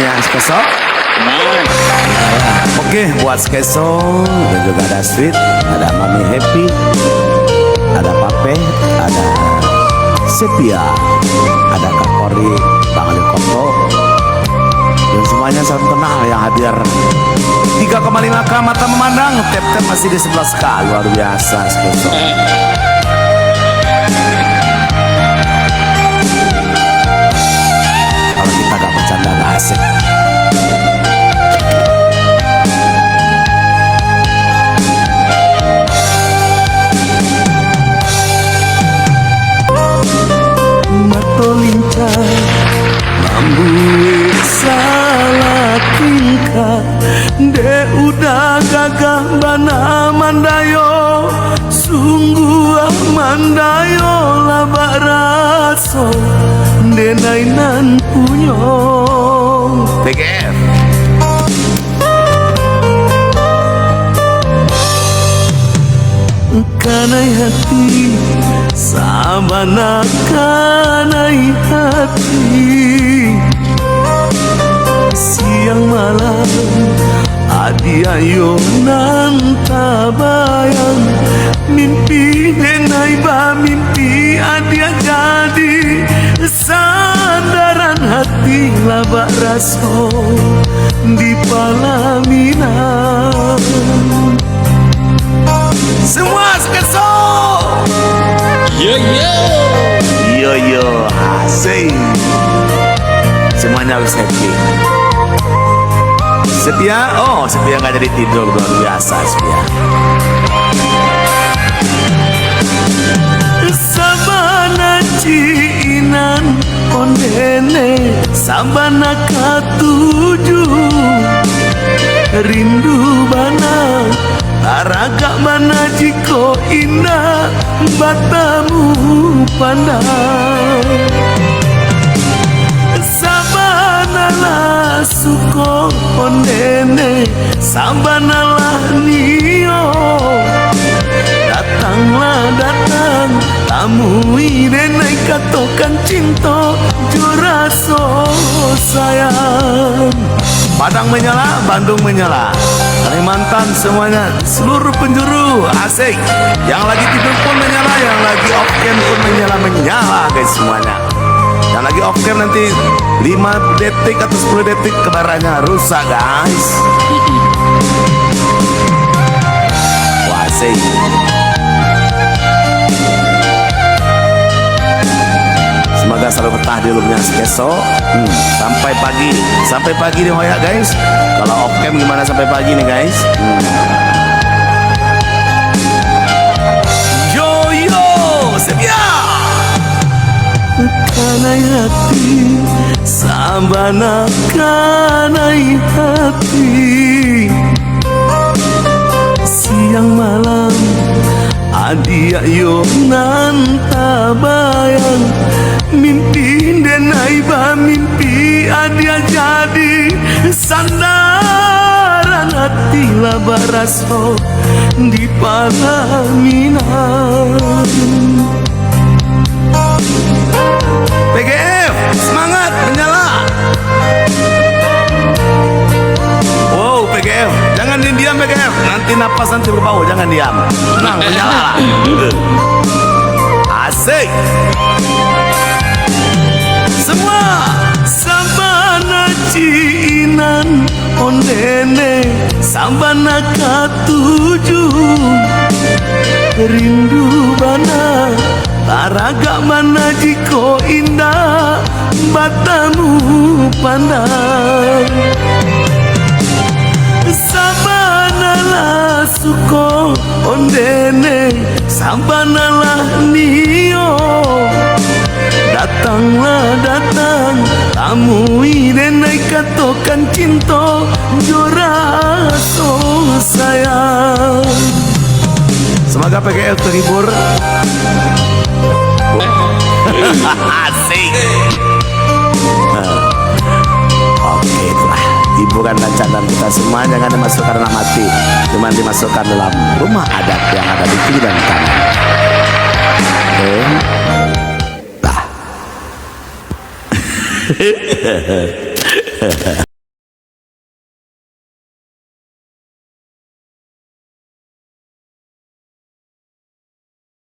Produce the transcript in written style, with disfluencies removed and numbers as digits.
yang Skeso. Oke, buat Skeso dan juga ada Sweet, ada Mami Happy, ada Pape, ada Sepia, ada Kak Kori, Bang Ali Koto, dan semuanya salam kenal yang hadir. 3,5K mata memandang, tap-tap masih di 11K, luar biasa Skeso. Kalau kita gak bercanda gak asik. Mato lincah mambu salah tingkah de udah gagah bana mandayo sungguh mandayo labak raso denainan punyo BGF kanai hati sabana kanai hati siang malam adi ayo nanta bayang mimpi denai ba mimpi adia jadi sandaran hati labak raso di Palamina. Semua Skeso. Yo asik. Semuanya harus happy. Sepia, oh Sepia nggak jadi tidur, luar biasa Sepia. Sabana ciinan ondene, sabana katuju, rindu bana. Araga mana jiko indah batamu pandang sabanalah suko ondene sabanalah nio datang tamui denai katokan cinta juraso sayang. Padang menyala, Bandung menyala, Kalimantan semuanya, seluruh penjuru asik. Yang lagi tidur pun menyala, yang lagi off cam pun menyala guys semuanya. Yang lagi off cam nanti 5 detik atau 10 detik kebarannya rusak guys. Wah asik. Semoga selalu betah di rumahnya Skeso. Sampai pagi di Hoya guys. Kalau off cam gimana sampai pagi nih guys? Yo Sepia. Kanai hati sabana kanai hati siang malam adi ayo nanta bayang mimpi denai ba mimpi adia jadi sandaran hati labak raso di Palamina. PGF semangat menyala. Wow PGF jangan diam PGF, nanti napas nanti berbau, jangan diam, tenang menyala lah. Asik. Semua sabana ciinan ondene sabana katuju rindu bana taraga mana jiko indah batamu pandang sabanalah suko ondene sabanalah nio datang tamui denai katokan cinta juraso sayang. Semoga PGF terhibur. Asik. Oke itulah hiburan dan candaan kita semua. Jangan dimasukkan karena mati, cuma dimasukkan dalam rumah adat yang ada di kiri dan kanan. Oke.